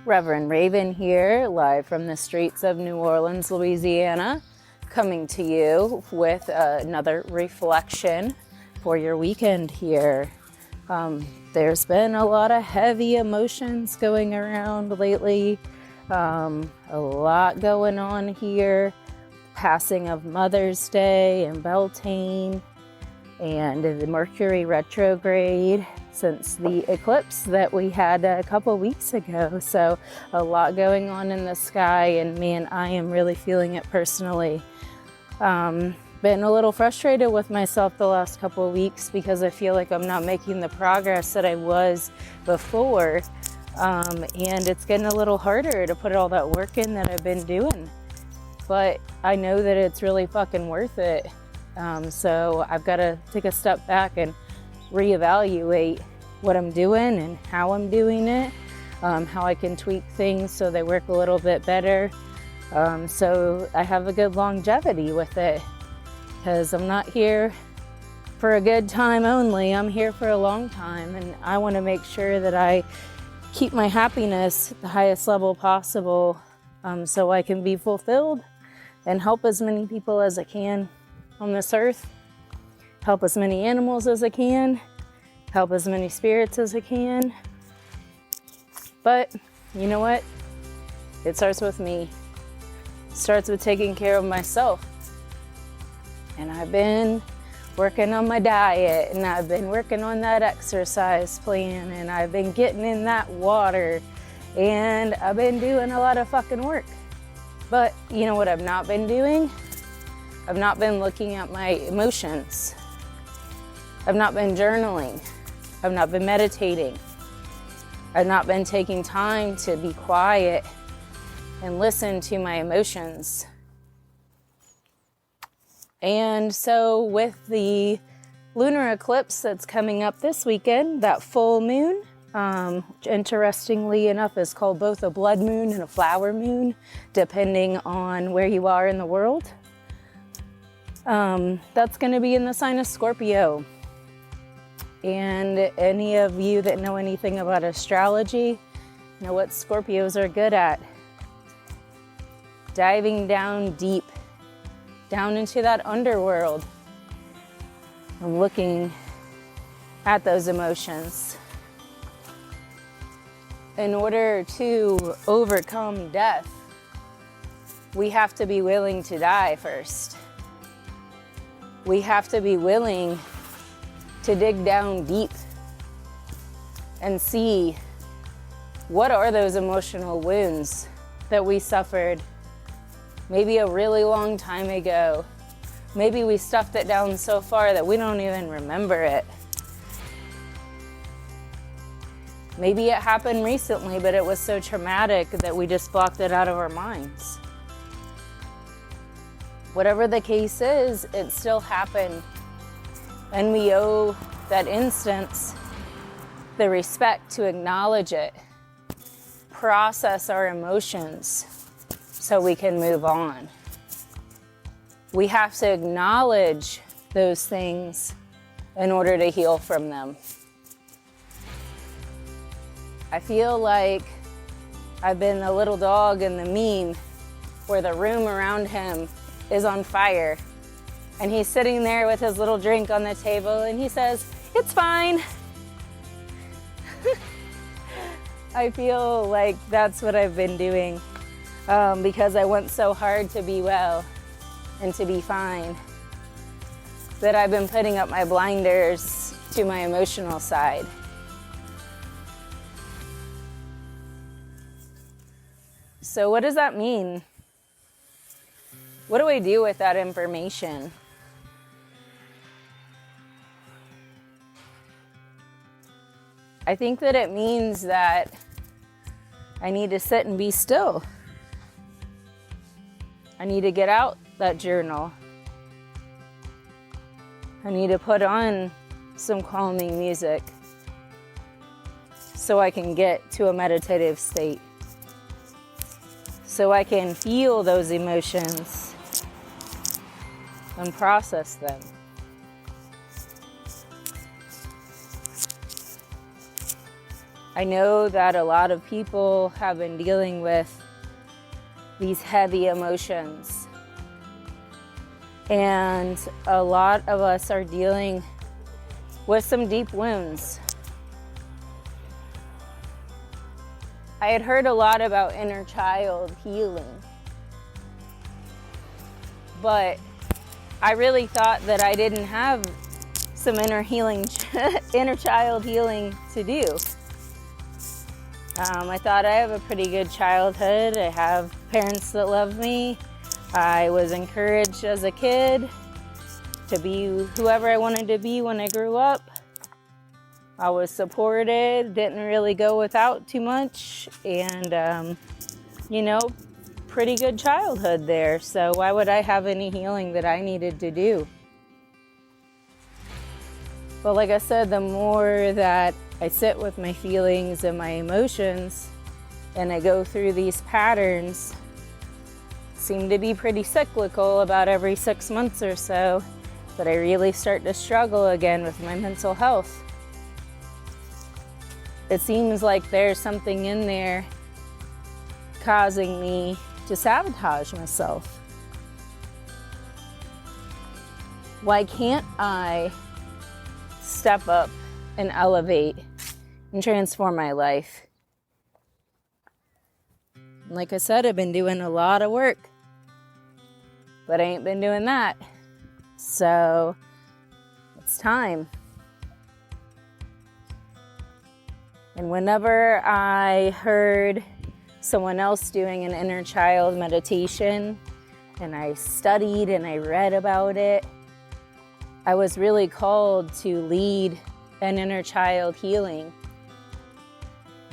Reverend Raven here, live from the streets of New Orleans, Louisiana, coming to you with another reflection for your weekend here. There's been a lot of heavy emotions going around lately, a lot going on here. Passing of Mother's Day and Beltane, and the Mercury retrograde since the eclipse that we had a couple weeks ago. So a lot going on in the sky, and man, I am really feeling it personally. Been a little frustrated with myself the last couple of weeks because I feel like I'm not making the progress that I was before, and it's getting a little harder to put all that work in that I've been doing. But I know that it's really fucking worth it. So I've got to take a step back and reevaluate what I'm doing and how I'm doing it, how I can tweak things so they work a little bit better. So I have a good longevity with it, because I'm not here for a good time only. I'm here for a long time, and I want to make sure that I keep my happiness at the highest level possible, so I can be fulfilled and help as many people as I can on this earth, help as many animals as I can, help as many spirits as I can. But you know what? It starts with me. It starts with taking care of myself. And I've been working on my diet, and I've been working on that exercise plan, and I've been getting in that water, and I've been doing a lot of fucking work. But you know what I've not been doing? I've not been looking at my emotions. I've not been journaling. I've not been meditating. I've not been taking time to be quiet and listen to my emotions. And so with the lunar eclipse that's coming up this weekend, that full moon, interestingly enough, is called both a blood moon and a flower moon, depending on where you are in the world. That's going to be in the sign of Scorpio. And any of you that know anything about astrology know what Scorpios are good at. Diving down deep, down into that underworld, and looking at those emotions. In order to overcome death, we have to be willing to die first. We have to be willing to dig down deep and see what are those emotional wounds that we suffered maybe a really long time ago. Maybe we stuffed it down so far that we don't even remember it. Maybe it happened recently, but it was so traumatic that we just blocked it out of our minds. Whatever the case is, it still happened. And we owe that instance the respect to acknowledge it, process our emotions so we can move on. We have to acknowledge those things in order to heal from them. I feel like I've been the little dog in the meme where the room around him is on fire, and he's sitting there with his little drink on the table, and he says, "It's fine." I feel like that's what I've been doing, because I went so hard to be well and to be fine that I've been putting up my blinders to my emotional side. So what does that mean? What do I do with that information? I think that it means that I need to sit and be still. I need to get out that journal. I need to put on some calming music so I can get to a meditative state, so I can feel those emotions and process them. I know that a lot of people have been dealing with these heavy emotions. And a lot of us are dealing with some deep wounds. I had heard a lot about inner child healing, but I really thought that I didn't have some inner child healing to do. I thought I have a pretty good childhood. I have parents that love me. I was encouraged as a kid to be whoever I wanted to be when I grew up. I was supported, didn't really go without too much, and pretty good childhood there. So why would I have any healing that I needed to do? But like I said, the more that I sit with my feelings and my emotions and I go through these patterns, seem to be pretty cyclical, about every 6 months or so, that I really start to struggle again with my mental health. It seems like there's something in there causing me to sabotage myself. Why can't I step up and elevate and transform my life? Like I said, I've been doing a lot of work, but I ain't been doing that. So it's time. And whenever I heard someone else doing an inner child meditation, and I studied and I read about it, I was really called to lead an inner child healing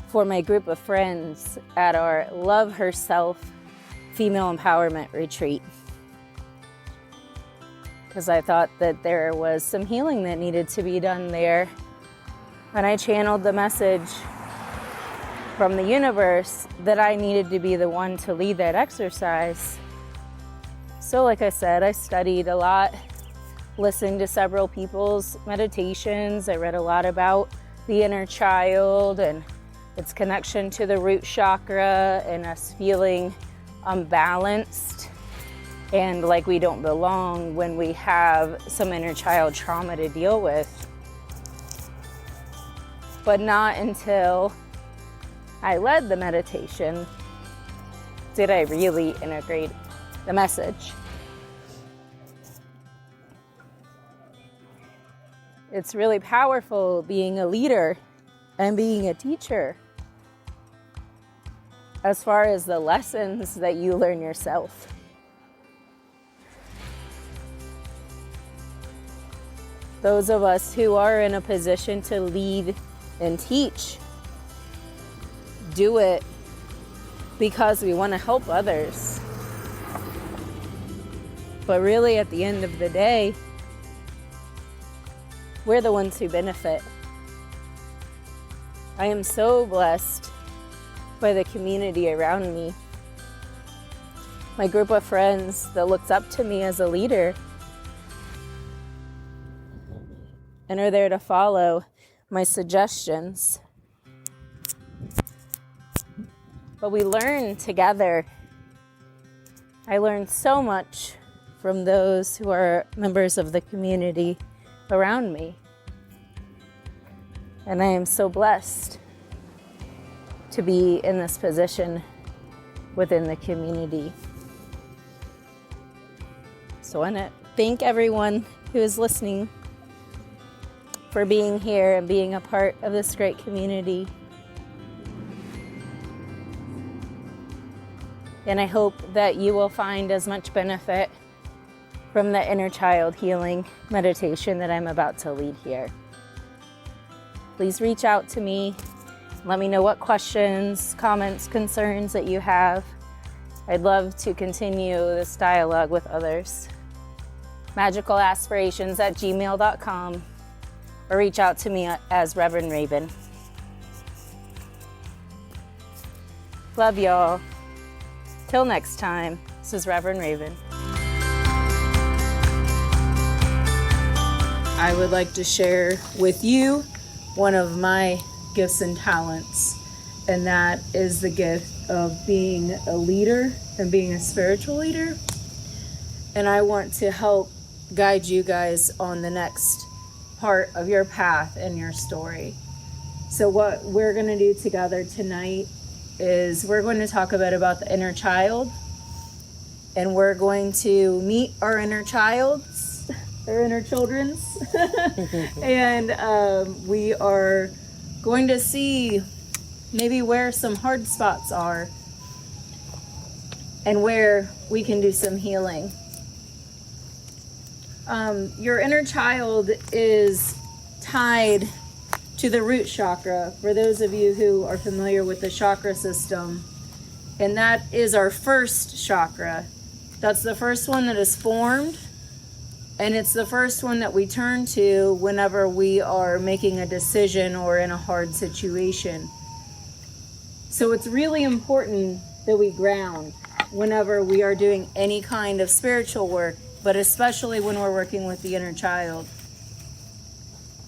for my group of friends at our Love Herself Female Empowerment Retreat. Because I thought that there was some healing that needed to be done there. And I channeled the message from the universe that I needed to be the one to lead that exercise. So like I said, I studied a lot, listened to several people's meditations. I read a lot about the inner child and its connection to the root chakra and us feeling unbalanced and like we don't belong when we have some inner child trauma to deal with. But not until I led the meditation did I really integrate the message. It's really powerful being a leader and being a teacher as far as the lessons that you learn yourself. Those of us who are in a position to lead and teach do it because we want to help others. But really, at the end of the day, we're the ones who benefit. I am so blessed by the community around me. My group of friends that looks up to me as a leader and are there to follow my suggestions. But we learn together. I learned so much from those who are members of the community around me. And I am so blessed to be in this position within the community. So I want to thank everyone who is listening for being here and being a part of this great community. And I hope that you will find as much benefit from the inner child healing meditation that I'm about to lead here. Please reach out to me. Let me know what questions, comments, concerns that you have. I'd love to continue this dialogue with others. magicalaspirations@gmail.com or reach out to me as Reverend Raven. Love y'all. Till next time, this is Reverend Raven. I would like to share with you one of my gifts and talents, and that is the gift of being a leader and being a spiritual leader. And I want to help guide you guys on the next part of your path and your story. So what we're going to do together tonight is we're going to talk a bit about the inner child, and we're going to meet our inner childs, our inner children's, and we are going to see maybe where some hard spots are and where we can do some healing. Your inner child is tied to the root chakra, for those of you who are familiar with the chakra system, and that is our first chakra. That's the first one that is formed, and it's the first one that we turn to whenever we are making a decision or in a hard situation. So it's really important that we ground whenever we are doing any kind of spiritual work, but especially when we're working with the inner child.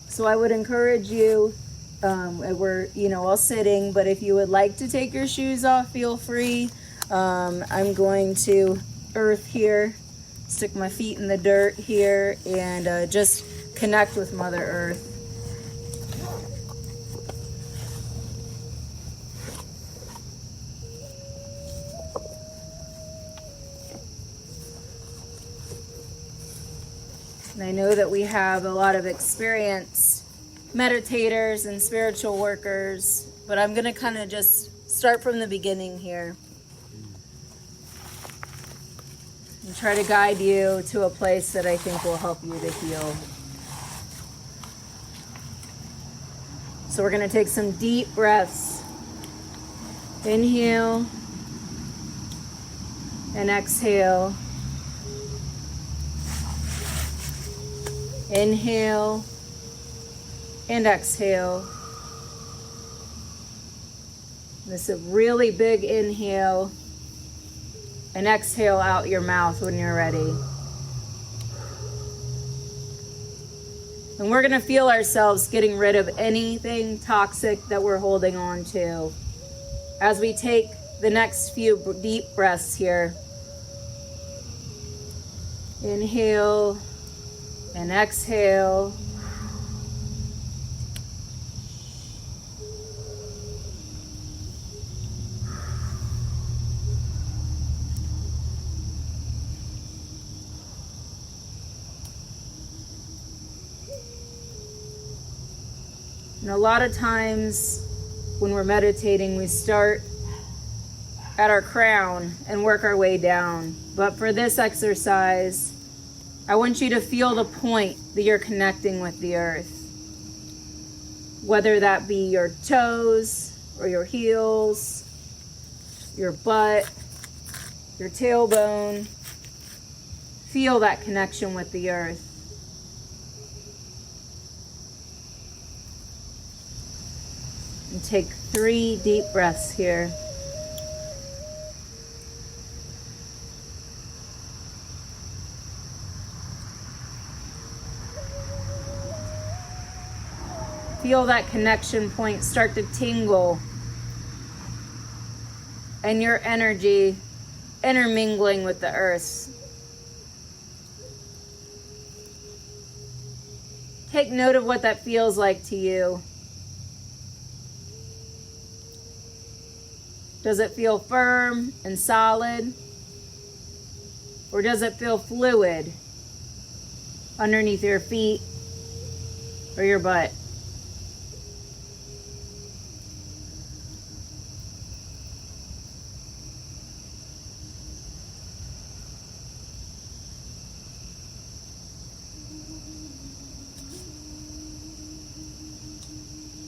So I would encourage you, we're all sitting, but if you would like to take your shoes off, feel free. I'm going to earth here, stick my feet in the dirt here, and just connect with Mother Earth. And I know that we have a lot of experienced meditators and spiritual workers, but I'm going to kind of just start from the beginning here and try to guide you to a place that I think will help you to heal. So we're going to take some deep breaths. Inhale and exhale. Inhale and exhale. This is a really big inhale, and exhale out your mouth when you're ready. And we're going to feel ourselves getting rid of anything toxic that we're holding on to as we take the next few deep breaths here. Inhale and exhale. And a lot of times when we're meditating, we start at our crown and work our way down. But for this exercise, I want you to feel the point that you're connecting with the earth. Whether that be your toes or your heels, your butt, your tailbone. Feel that connection with the earth. And take 3 deep breaths here. Feel that connection point start to tingle and your energy intermingling with the earth. Take note of what that feels like to you. Does it feel firm and solid? Or does it feel fluid underneath your feet or your butt?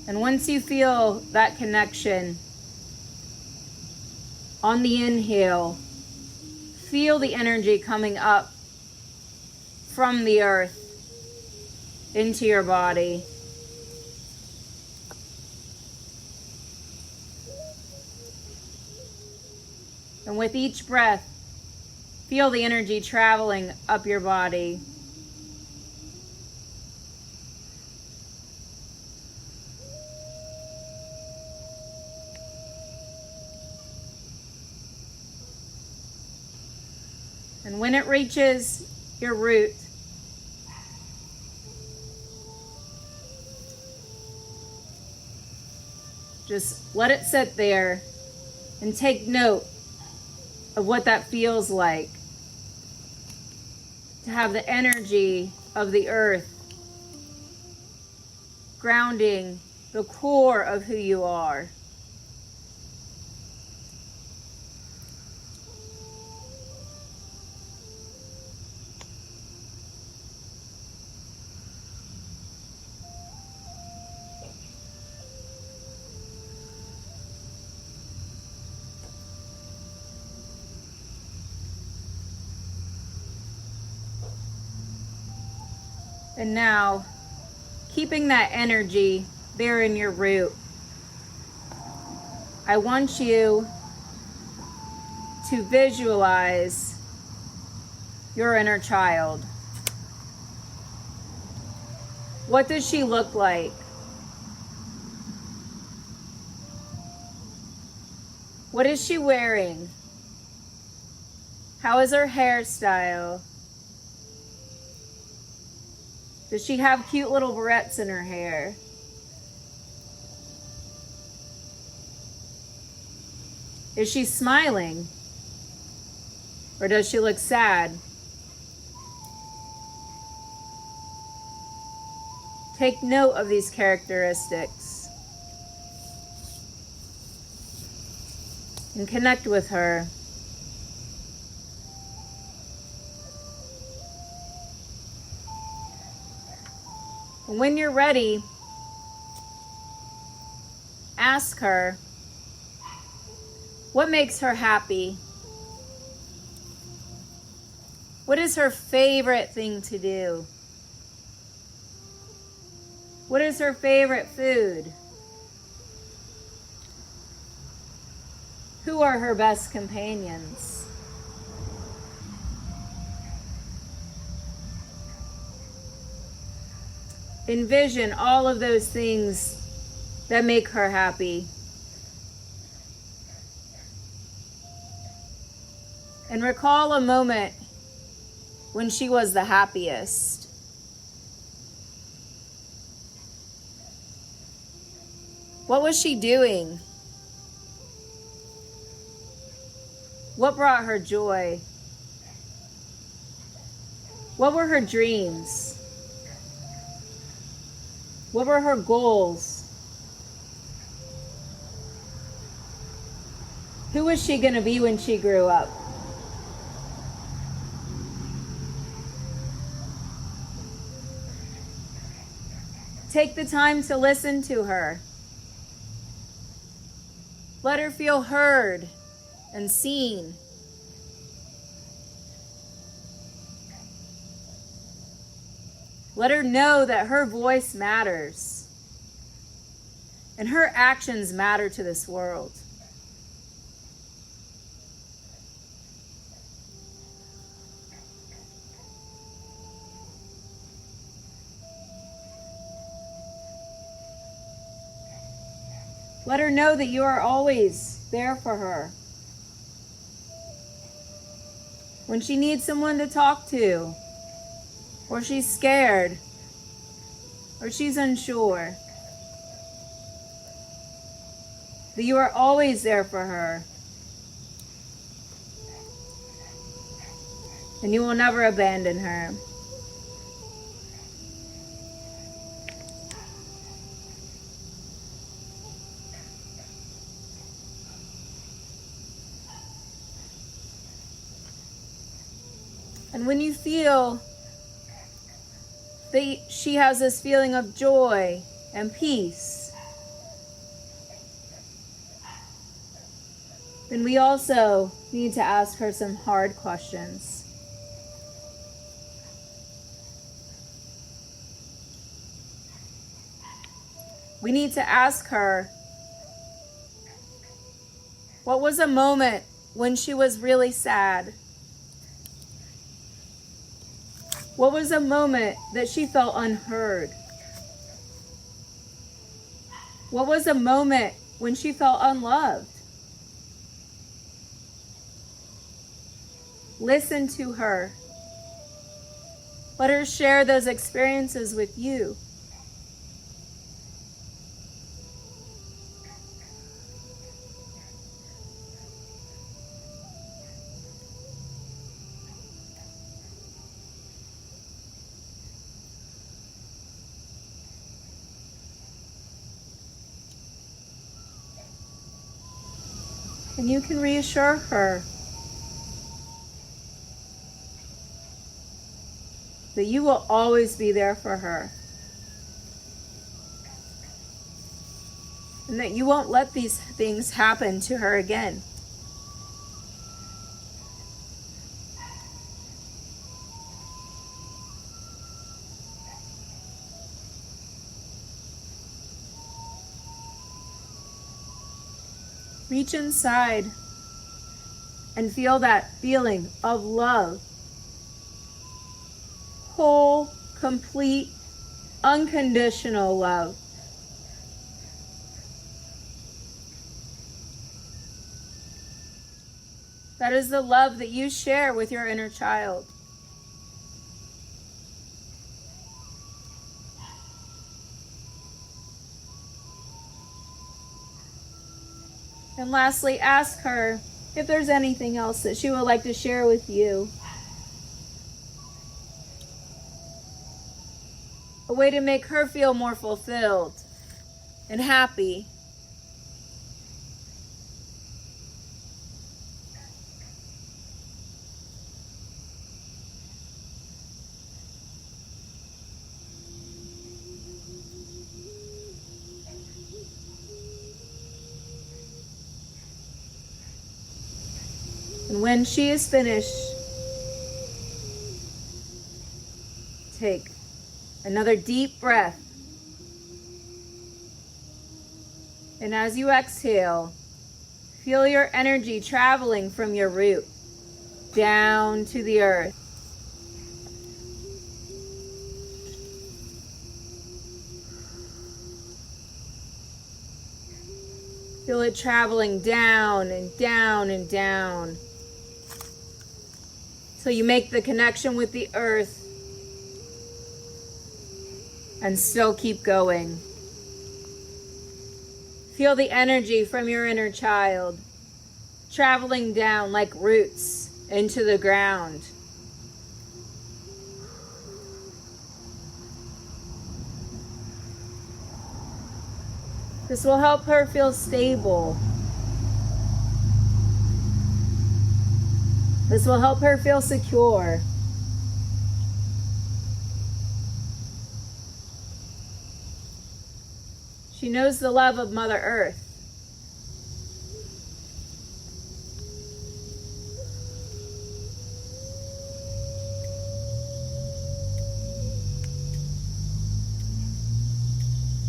And once you feel that connection, on the inhale, feel the energy coming up from the earth into your body. And with each breath, feel the energy traveling up your body. And when it reaches your root, just let it sit there and take note of what that feels like to have the energy of the earth grounding the core of who you are. And now, keeping that energy there in your root, I want you to visualize your inner child. What does she look like? What is she wearing? How is her hairstyle? Does she have cute little barrettes in her hair? Is she smiling? Or does she look sad? Take note of these characteristics and connect with her. And when you're ready, ask her, what makes her happy? What is her favorite thing to do? What is her favorite food? Who are her best companions? Envision all of those things that make her happy. And recall a moment when she was the happiest. What was she doing? What brought her joy? What were her dreams? What were her goals? Who was she going to be when she grew up? Take the time to listen to her. Let her feel heard and seen. Let her know that her voice matters and her actions matter to this world. Let her know that you are always there for her. When she needs someone to talk to, or she's scared, or she's unsure, that you are always there for her. And you will never abandon her. And when you feel that she has this feeling of joy and peace, then we also need to ask her some hard questions. We need to ask her, what was a moment when she was really sad? What was a moment that she felt unheard? What was a moment when she felt unloved? Listen to her. Let her share those experiences with you. And you can reassure her that you will always be there for her. And that you won't let these things happen to her again. Reach inside and feel that feeling of love. Whole, complete, unconditional love. That is the love that you share with your inner child. And lastly, ask her if there's anything else that she would like to share with you. A way to make her feel more fulfilled and happy. And when she is finished, take another deep breath. And as you exhale, feel your energy traveling from your root down to the earth. Feel it traveling down and down and down. So you make the connection with the earth and still keep going. Feel the energy from your inner child traveling down like roots into the ground. This will help her feel stable. This will help her feel secure. She knows the love of Mother Earth.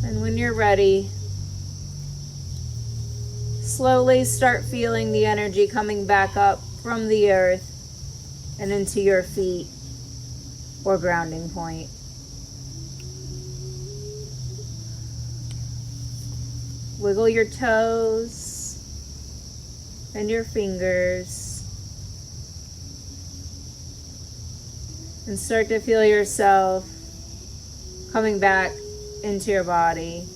And when you're ready, slowly start feeling the energy coming back up from the earth and into your feet or grounding point. Wiggle your toes and your fingers and start to feel yourself coming back into your body.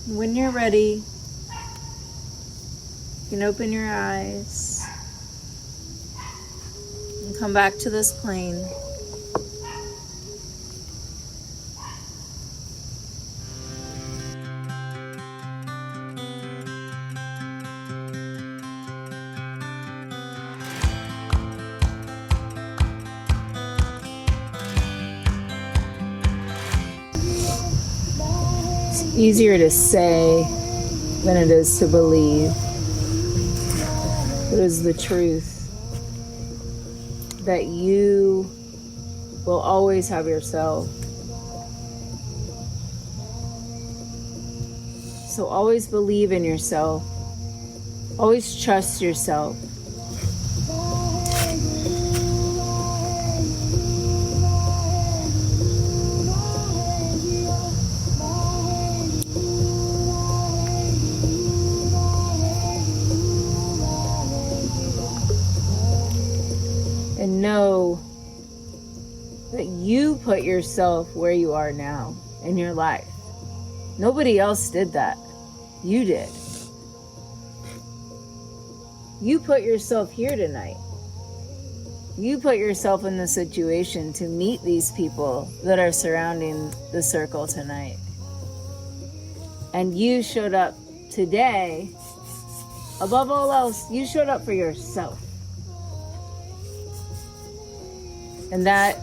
When you're ready, you can open your eyes and come back to this plane. It's easier to say than it is to believe. It is the truth that you will always have yourself. So always believe in yourself. Always trust yourself. And know that you put yourself where you are now in your life. Nobody else did that. You did. You put yourself here tonight. You put yourself in the situation to meet these people that are surrounding the circle tonight. And you showed up today. Above all else, you showed up for yourself. And that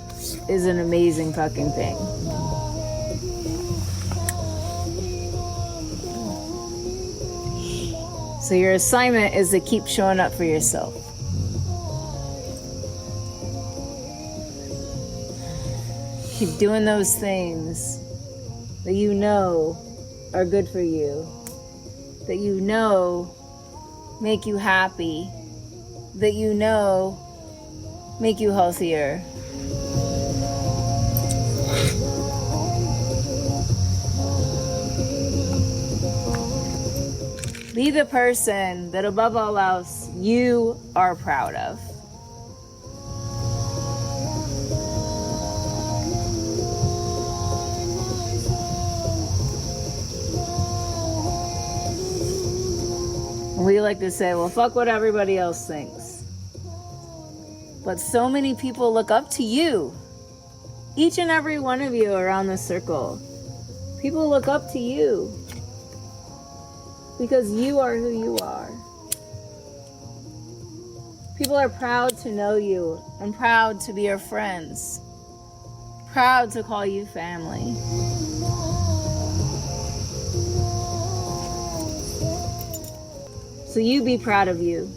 is an amazing fucking thing. So your assignment is to keep showing up for yourself. Keep doing those things that you know are good for you, that you know make you happy, that you know make you healthier. Be the person that above all else you are proud of. We like to say, well, fuck what everybody else thinks. But so many people look up to you. Each and every one of you around the circle. People look up to you. Because you are who you are. People are proud to know you and proud to be your friends. Proud to call you family. So you be proud of you.